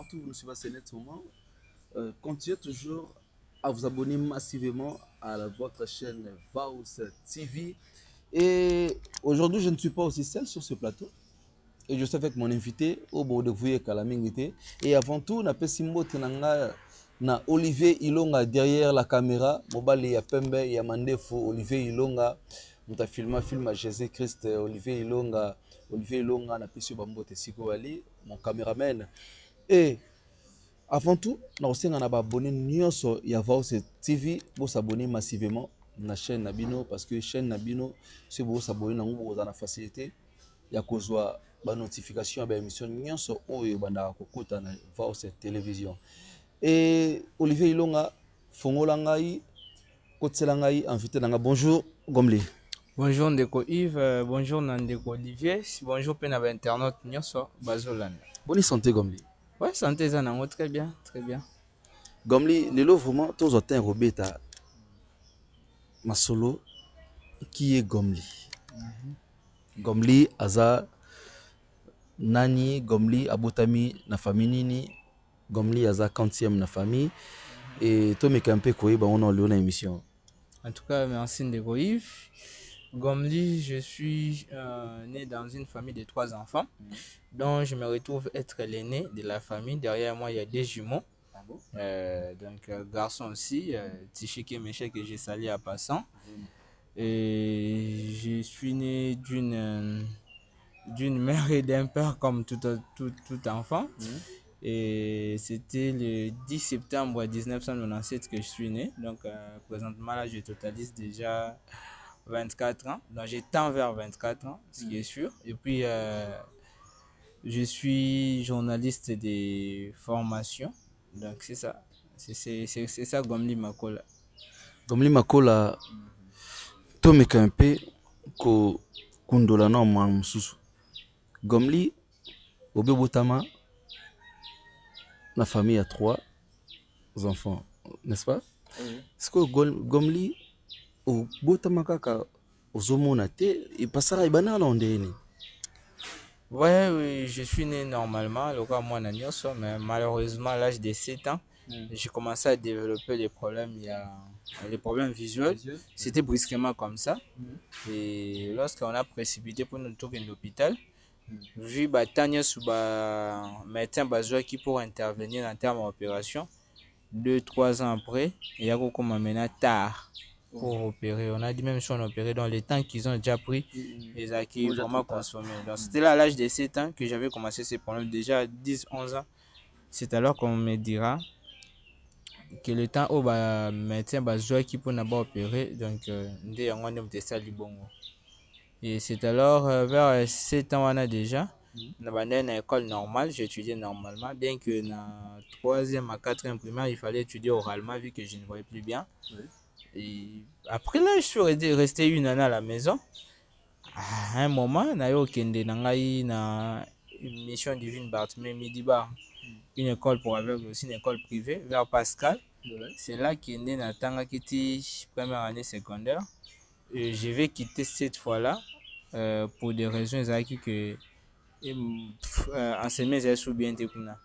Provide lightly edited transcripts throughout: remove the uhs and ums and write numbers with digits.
partout où vous nous suivez à ce net moment, continuez toujours à vous abonner massivement à votre chaîne Vaos TV. Et aujourd'hui, je ne suis pas aussi seul sur ce plateau. Et je suis avec mon invité, au bord de vous, Kalamingité. Et avant tout, na Pessimbo Tenanga, na Olivier Ilonga derrière la caméra. Mobile ya Pembe, ya Mandefo, Olivier Ilonga. Nous avons filmé film à Jésus-Christ, Olivier Ilonga. Olivier Ilonga, na Pessimbo Bambote Siko Ali, mon caméraman. Et avant tout, nous avons abonné nyonso ya Vaos TV pour s'abonner massivement na chaîne Nabino parce que chaîne Nabino, si vous s'abonnez, vous avez la facilité. Ya kozwa ba notification ba émission nyonso oyo banda kokota na Vaos télévision. Et Olivier Ilonga fongola ngai kotela ngai invité nanga. Bonjour Gomli. Bonjour Ndeko Yves, bonjour Ndeko Olivier, bonjour pe na ba internaute nyonso bazolanda. Bonne santé Gomli. Ouais, santé za nango très bien, très bien. Gomli, lelo vraiment tous autant Robeta masolo qui est Gomli. Gomli aza nani, Gomli abotami na famille nini, Gomli aza 40e na famille et to mekampe koyeba on a na émission. En tout cas, merci Ndeko Yves. Gomli, je suis né dans une famille de 3 enfants, dont je me retrouve être l'aîné de la famille. Derrière moi, il y a 2 jumeaux. Donc, garçon aussi, Tichike et Méchek que j'ai sali à passant. Et je suis né d'une mère et d'un père comme tout enfant. Et c'était le 10 septembre 1997 que je suis né. Donc, présentement, là, je totalise déjà 24 ans. Donc, j'ai tend vers 24 ans, ce qui est sûr. Et puis, je suis journaliste de formation. Donc, c'est ça. C'est ça, Gomli Makola. Gomli Makola, Tome Kampe, ko kundola na msusu. Gomli, Obebotama, la famille a 3 enfants, n'est-ce pas? Oui. Est-ce que Gomli, Obotama kaka, Ozomona te, et passera et banana en déni? Ouais, oui, je suis né normalement, le cas moi mais malheureusement à l'âge de 7 ans, j'ai commencé à développer des problèmes, il y a les problèmes visuels. C'était brusquement comme ça. Et lorsqu'on a précipité pour nous tourner à l'hôpital, vu Batania sous médecin Bazoua qui pour intervenir en termes d'opération, 2-3 ans après, il y a beaucoup maintenant tard pour opérer. On a dit même si on opérait dans les temps qu'ils ont déjà pris, les acquis vraiment consommés. Donc c'était là à l'âge de 7 ans que j'avais commencé ces problèmes. Déjà à 10-11 ans, c'est alors qu'on me dira que le temps où le médecin Bazoua qui pour n'avoir opéré, donc on a ça du bon. Et c'est alors vers 7 ans on a déjà. Dans une école normale, j'étudiais normalement, bien que dans 3e à 4e primaire, il fallait étudier oralement vu que je ne voyais plus bien. Oui. Et après là, je suis resté une année à la maison. À un moment, j'ai une mission divine Barthélemy Midibar, une école pour aveugles, aussi une école privée, vers Pascal. Oui. C'est là qu'il est né dans première année secondaire. Et je vais quitter cette fois-là pour des raisons que enseigner c'est sous bien tekuna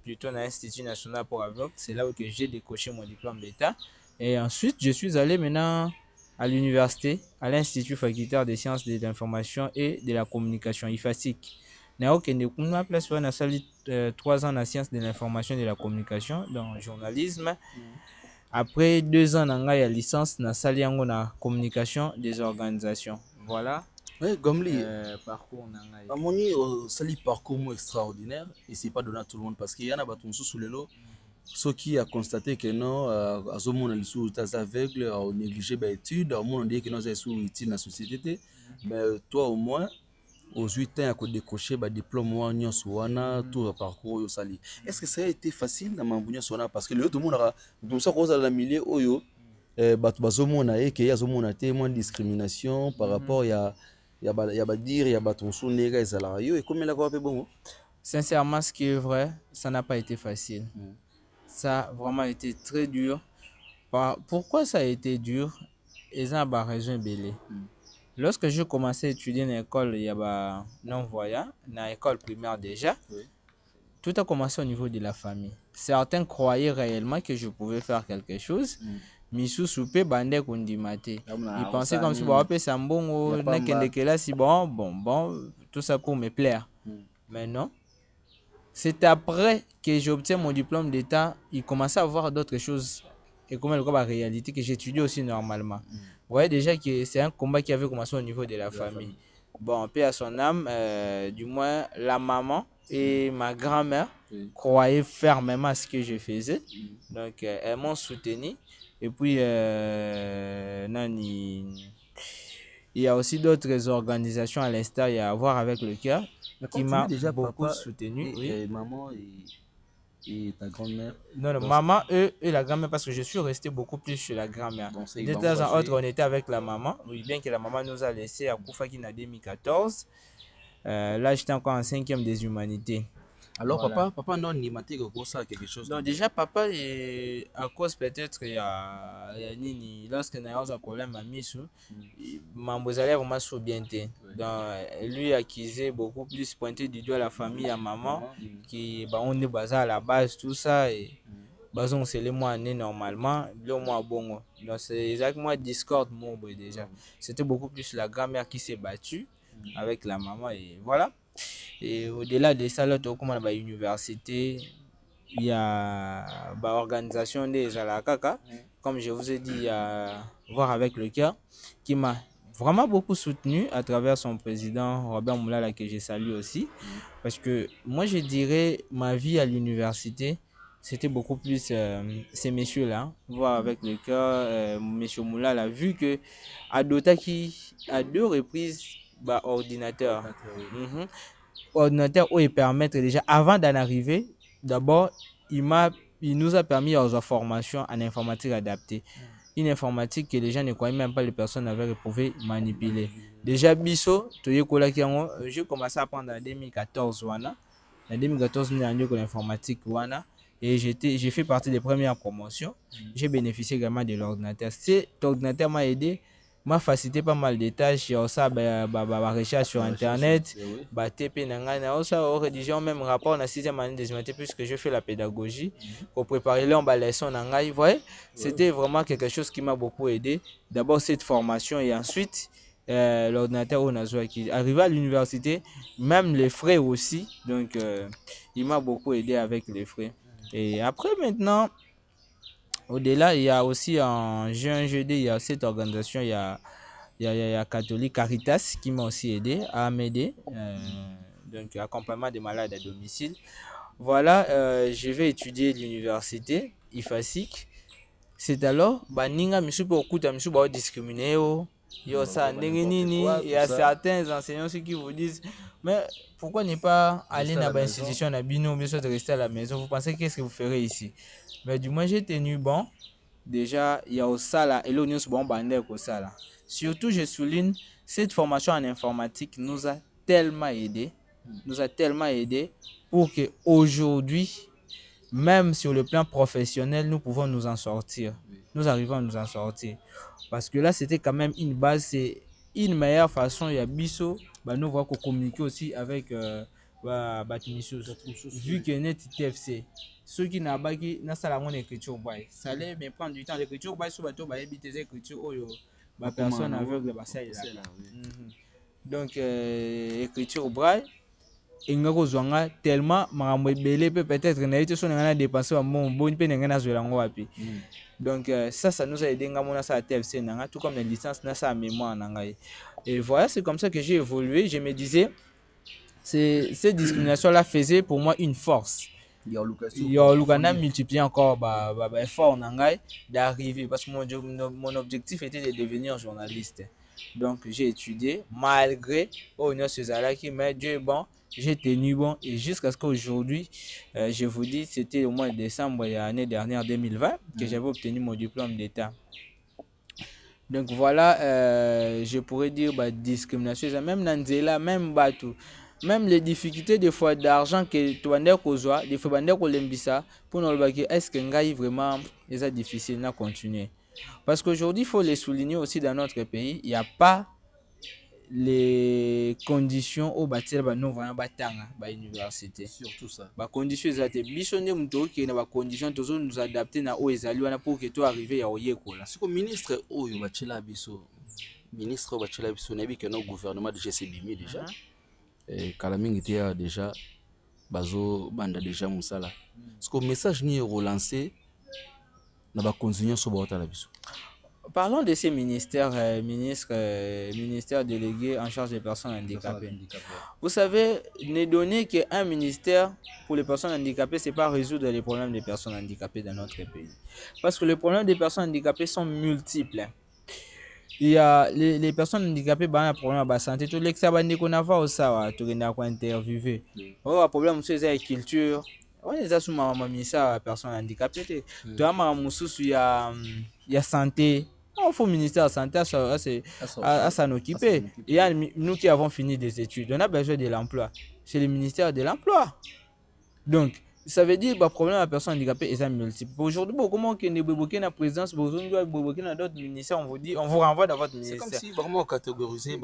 plutôt à l'Institut national pour aveugles. C'est là où j'ai décoché mon diplôme d'état et ensuite je suis allé maintenant à l'université à l'Institut facultaire des sciences de l'information et de la communication IFASIC. Na place on a sali 3 ans en sciences de l'information et de la communication dans le journalisme. Après 2 ans dans la licence na sali yango na communication des organisations. Voilà. Oui, Gomli, parcours à mon niveau, c'est un parcours extraordinaire et c'est pas donné à tout le monde parce qu'il y en a battu sous le lot. Ceux qui a constaté que non, à ce moment ils sont aveugles, à négliger les études, au moins on dit que nous sommes utiles dans la société. Mais toi au moins, aux 8 ans, à décrocher un diplôme, tout le parcours au sali. Est-ce que ça a été facile dans ma bouillon parce que le tout le monde a tout ça cause dans le milieu oyo, bazomona et qu'il y a zomona moins de discrimination par rapport à il y a ton son et comme il a quoi bon. Sincèrement, ce qui est vrai, ça n'a pas été facile. Ça a vraiment été très dur. Pourquoi ça a été dur? Ils ont raison belé. Lorsque je commençais à étudier dans l'école, il y avait non-voyant, dans l'école primaire déjà, Oui. tout a commencé au niveau de la famille. Certains croyaient réellement que je pouvais faire quelque chose. Misu soupe bande kundimate. Ils pensaient comme si bon, c'est un bon, si bon, tout ça pour me plaire. Mais non. C'est après que j'obtiens mon diplôme d'état, il commençait à voir d'autres choses et comment le la réalité que j'étudie aussi normalement. Vous voyez déjà que c'est un combat qui avait commencé au niveau de la famille. Bon, paix à son âme, du moins la maman et ma grand-mère croyaient fermement à ce que je faisais. Donc, elles m'ont soutenu. Et puis, il y a aussi d'autres organisations à l'instar, il y a à voir avec le cœur, qui m'a beaucoup soutenu. Et maman et ta grand-mère? Non, maman et la grand-mère, parce que je suis resté beaucoup plus chez la grand-mère. De temps en temps, on était avec la maman, oui, bien que la maman nous a laissé à Koufaki en 2014. Là, j'étais encore en 5e des humanités. Alors, voilà. papa non, il m'a dit que ça quelque chose. Donc, déjà, papa, à cause peut-être, il y a lorsque il y a un problème à Missou, Mambozalé vraiment bien. Donc, lui a accusé beaucoup plus, pointé du doigt la famille, à maman, qui on est basé à la base, tout ça. Et on c'est les mois nés normalement, le mois bon. Donc, c'est exactement discorde, mon boy, déjà. C'était beaucoup plus la grand-mère qui s'est battue avec la maman, et voilà. Et au-delà de ça, là, comme à l'université, il y a l'organisation des Alakaka, comme je vous ai dit, il y a Voir avec le cœur, qui m'a vraiment beaucoup soutenu à travers son président Robert Moulala, que je salue aussi. Parce que moi, je dirais, ma vie à l'université, c'était beaucoup plus ces messieurs-là, Voir avec le cœur, monsieur Moulala, vu que Adota qui, à 2 reprises, ordinateur. Ordinateur où il permettre déjà, avant d'en arriver, d'abord, il nous a permis aux formations en informatique adaptée. Une informatique que les gens ne croyaient même pas, les personnes avaient pouvaient manipuler. Déjà, Bisso, j'ai commencé à apprendre en 2014. En 2014, j'ai appris l'informatique. Et j'ai fait partie des premières promotions. J'ai bénéficié également de l'ordinateur. Cet ordinateur m'a aidé, m'a facilité pas mal de tâches. J'ai aussi recherche sur Internet. Rédigé même rapport en 6e année des humanités puisque je fais la pédagogie pour préparer les leçons. C'était vraiment quelque chose qui m'a beaucoup aidé. D'abord cette formation et ensuite l'ordinateur au Nazoua qui arrivé à l'université, même les frais aussi. Donc il m'a beaucoup aidé avec les frais. Et après maintenant, au-delà, il y a aussi en juin, jeudi, il y a cette organisation, il y a Catholique Caritas qui m'a aussi aidé à m'aider. Donc, accompagnement des malades à domicile. Voilà, je vais étudier l'université, IFASIC. C'est alors, Ninga, je suis discriminé. Il y a certains enseignants qui vous disent, mais pourquoi ne pas aller dans l'institution, mais de rester à la maison? Vous pensez qu'est-ce que vous ferez ici? Mais du moins, j'ai tenu bon. Déjà, il y a au Sala et l'Union bon bandé au Sala. Surtout, je souligne, cette formation en informatique nous a tellement aidé. Pour qu'aujourd'hui, même sur le plan professionnel, nous pouvons nous en sortir. Nous arrivons à nous en sortir. Parce que là, c'était quand même une base, c'est une meilleure façon. Il y a Bisso, nous voyons communiquer aussi avec vu que net TFC. Ceux qui n'ont pas écriture, ça allait me prendre du temps. L'écriture, personne aveugle. Donc, écriture braille. Tellement peut-être dépensé donc ça nous a aidé à TFC tout comme les licences na mémoire. Et voilà, c'est comme ça que j'ai évolué. Je me disais, cette discrimination là faisait pour moi une force. Il y a multiplié encore effort d'arriver parce que mon objectif était de devenir journaliste. Donc j'ai étudié malgré mais Dieu est bon, j'ai tenu bon et jusqu'à ce qu'aujourd'hui, je vous dis, c'était au mois de décembre l'année dernière 2020 que j'avais obtenu mon diplôme d'état. Donc voilà, je pourrais dire discrimination, même Nanzela, même Batou. Même les difficultés des fois d'argent que tu as besoin, des fois pour nous dire est-ce que vraiment c'est difficile de continuer. Parce qu'aujourd'hui, il faut les souligner aussi dans notre pays, il n'y a pas les conditions au bâtir ba non vraiment batanga ba université surtout ça ba conditions ezate biso nde muto ki na ba conditions tozo nous adapter na o ezali wana pour que to arriver ya oyekola siko ministre oyo bachela biso na bi que no gouvernement de GCBimi déjà et kala mingi te déjà bazo banda déjà musala siko message ni relancer na ba continuer so ba la biso. Parlons de ces ministères, ministères délégués en charge des personnes handicapées. Vous savez, ne donner qu'un ministère pour les personnes handicapées, ce n'est pas résoudre les problèmes des personnes handicapées dans notre pays. Parce que les problèmes des personnes handicapées sont multiples. Il y a les personnes handicapées qui ont un problème de santé. Tout l'examen qu'on a fait, ça, tu as interviewé. Un problème, c'est la culture. On est là sur ma ministère personnes handicapées. Tu as il y a santé. Il faut le ministère de la Santé à s'en occuper. Il y a nous qui avons fini des études. On a besoin de l'emploi. C'est le ministère de l'Emploi. Donc, ça veut dire que le problème de la personne handicapée est multiple. Aujourd'hui, comment on est bloqué dans la présidence, on est bloqué dans d'autres ministères, on vous dit, on vous renvoie dans votre ministère. C'est comme si vraiment catégorisé.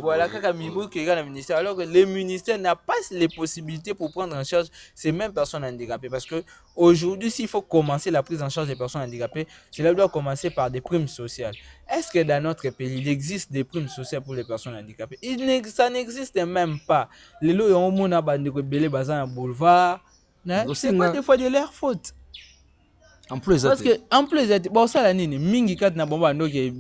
Voilà, le ministère. Alors que les ministères n'ont pas les possibilités pour prendre en charge ces mêmes personnes handicapées. Parce qu'aujourd'hui, s'il faut commencer la prise en charge des personnes handicapées, cela doit commencer par des primes sociales. Est-ce que dans notre pays, il existe des primes sociales pour les personnes handicapées? Ça n'existe même pas. Les lois ont un boulevard. C'est pas des fois de leur faute. En plus, parce que en plus, bon ça la nini mingi kat na bomba ndoke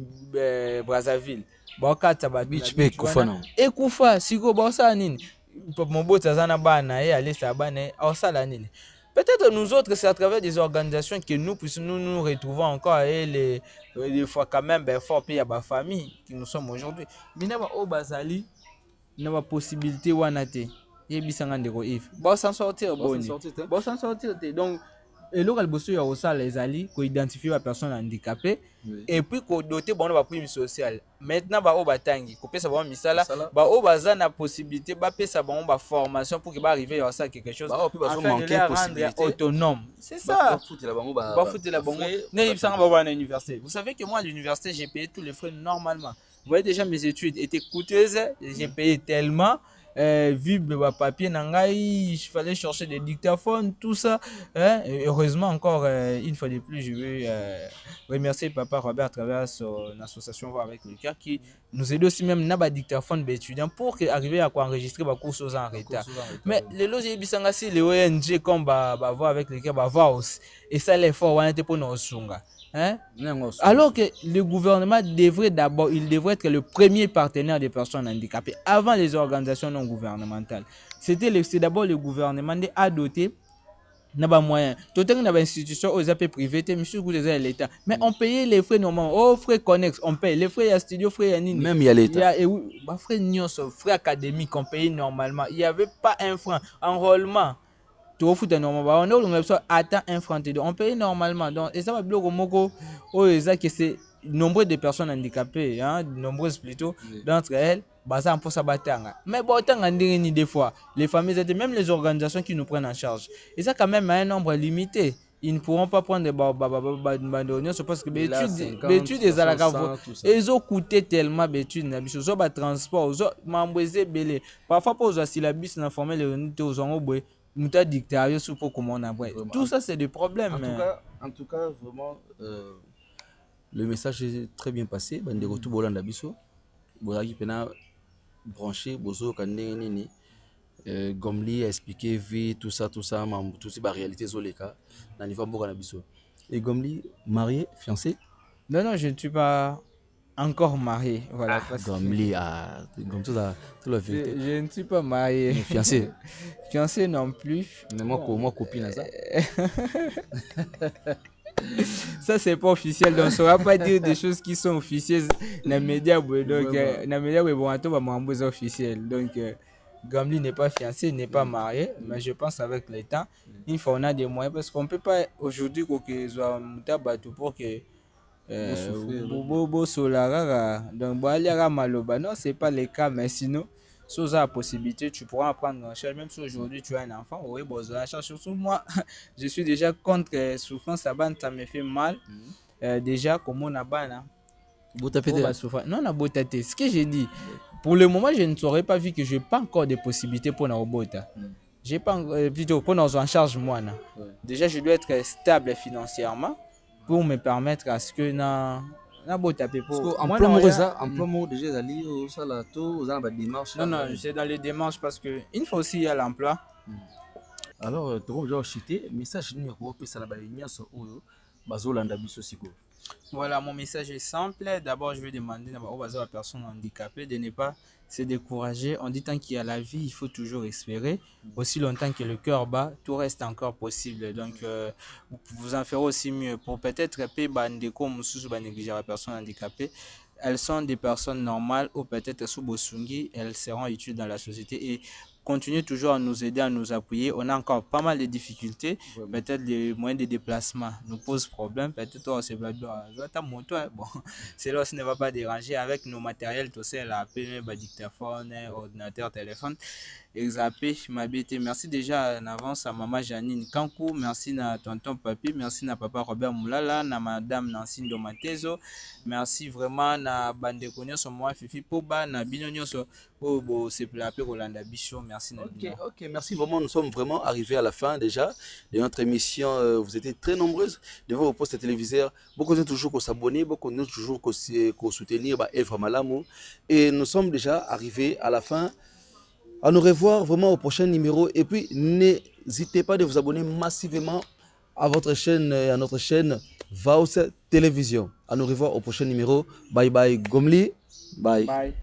Brazzaville. Bon kat ba beach pe kufa non. Et kufa siko bon ça nini. Mon beau tazana bana et aller ça bana au ça la nini. Peut-être nous autres c'est à travers des organisations que nous puissions nous retrouver encore et les fois quand même ben fort pays à ma famille qui nous sommes aujourd'hui. Mina ba o bazali na ba possibilité wanate. Yebisanga ndeko if bon s'en sortir bon s'en sortir donc et là le bosso ya osala ezali ko identifier la personne handicapée et puis ko doter bon ba prime sociale maintenant ba o batangi ko pesa ba misala ba o baza na possibilité ba pesa ba formation pour que ba arriver à ça quelque chose afin de les rendre autonome. C'est ça ba foutre la bango ne ibisanga ba na université. Vous savez que moi à l'université j'ai payé tous les frais normalement. Vous voyez déjà mes études étaient coûteuses, j'ai payé tellement vu le papier nangai, il fallait chercher des dictaphones, tout ça. Hein? Et heureusement encore, une fois de plus, je veux remercier papa Robert à travers son association Voir avec le cœur qui nous aide aussi même à dictaphone étudiants pour arriver à enregistrer les cours aux en retard. Mais les logiques bisanga si les ONG comme Voir avec le cœur voir aussi et ça l'effort on était pour nous sunga. Hein? Alors que le gouvernement devrait d'abord, il devrait être le premier partenaire des personnes handicapées avant les organisations non gouvernementales. C'est d'abord le gouvernement qui a doté n'a pas moyen. Tout le monde a une institution aux appels privés, monsieur l'État. Mais on payait les frais normalement. Oh, frais connexes, on paye. Les frais à studio, frais à nini. Même il y a l'État. Frais nios, frais académiques, on payait normalement. Il n'y avait pas un franc. Enrôlement. On attend un franc. On paye normalement. Donc, et ça va bloquer moko. Que c'est nombreux de personnes handicapées, hein, nombreuses plutôt, d'entre elles, basées en poste à batanga. Mais bon, des fois, les familles, même les organisations qui nous prennent en charge. Et ça, quand même, a un nombre limité. Ils ne pourront pas prendre des bandoniers parce que les études des alagavos, ils ont coûté tellement d'études. Ils ont transport, ils ont parfois, pour si la bus n'a formé les unités aux enrobois. Tout ça, c'est des problèmes. En tout cas, vraiment, le message est très bien passé. Bande retour Bolanda biso. Bolagi pena branché bozo kanene Gomli a expliqué vie tout ça tout ça la réalité zoleka na niveau mboka na biso. Et Gomli marié, fiancé? Non, je ne suis pas encore marié. Voilà. Gomli comme tout la vérité. Je ne suis pas marié. Fiancé? Fiancé non plus. Mais moi copine ça. Ça c'est pas officiel, donc on va pas dire des choses qui sont officielles dans les médias. Donc dans les médias c'est officiel. Donc Gamli n'est pas fiancé, n'est pas marié, mais je pense avec le temps, il faut on a des moyens parce qu'on peut pas aujourd'hui que soit mutabatu pour que donc maloba non c'est pas le cas, mais sinon sous la possibilité, tu pourras prendre en charge, même si aujourd'hui tu as un enfant, oui, bon, surtout moi, je suis déjà contre souffrance, ça me fait mal. Déjà, comme on a ban, Non, ce que j'ai dit, pour le moment, je ne saurais pas vu que je n'ai pas encore de possibilités pour Naobota. J'ai pas plutôt pour nous en charge moi. Déjà, je dois être stable financièrement pour me permettre à ce que na bota pour en plan déjà aller au salato aux démarches. Non, c'est dans les démarches parce que une fois aussi il y a l'emploi. Alors, tu vas chuter message numéro pour ça la bazolanda biso siko. Voilà, mon message est simple. D'abord, je vais demander à la personne handicapée de ne pas se décourager. On dit tant qu'il y a la vie, il faut toujours espérer. Aussi longtemps que le cœur bat, tout reste encore possible. Donc, vous en ferez aussi mieux. Pour peut-être négliger la personne handicapée, elles sont des personnes normales ou peut-être sous Bosungi, elles seront utiles dans la société et continuez toujours à nous aider, à nous appuyer. On a encore pas mal de difficultés. Peut-être les moyens de déplacement nous posent problème. Peut-être c'est ta moto. Bon, cela ne va pas déranger avec nos matériels, tout ça, la dictaphone, ordinateur, téléphone. Exapé, merci déjà en avance à maman Janine Kankou, merci à tonton Papi, merci à papa Robert Moulala, à madame Nancy Domatezo, merci vraiment à bande konyo so moi Fifi Poba, na binonyo so bo c'est appelé Rolanda Bicho, merci. Ok, merci vraiment, nous sommes vraiment arrivés à la fin déjà de notre émission. Vous étiez très nombreuses devant vos postes téléviseurs, beaucoup de toujours qu'on s'abonner, beaucoup de toujours qu'on soutenir Eva Malamu, et nous sommes déjà arrivés à la fin. À nous revoir vraiment au prochain numéro. Et puis, n'hésitez pas de vous abonner massivement à votre chaîne, à notre chaîne Vaus Télévision. À nous revoir au prochain numéro. Bye bye Gomli. Bye. Bye.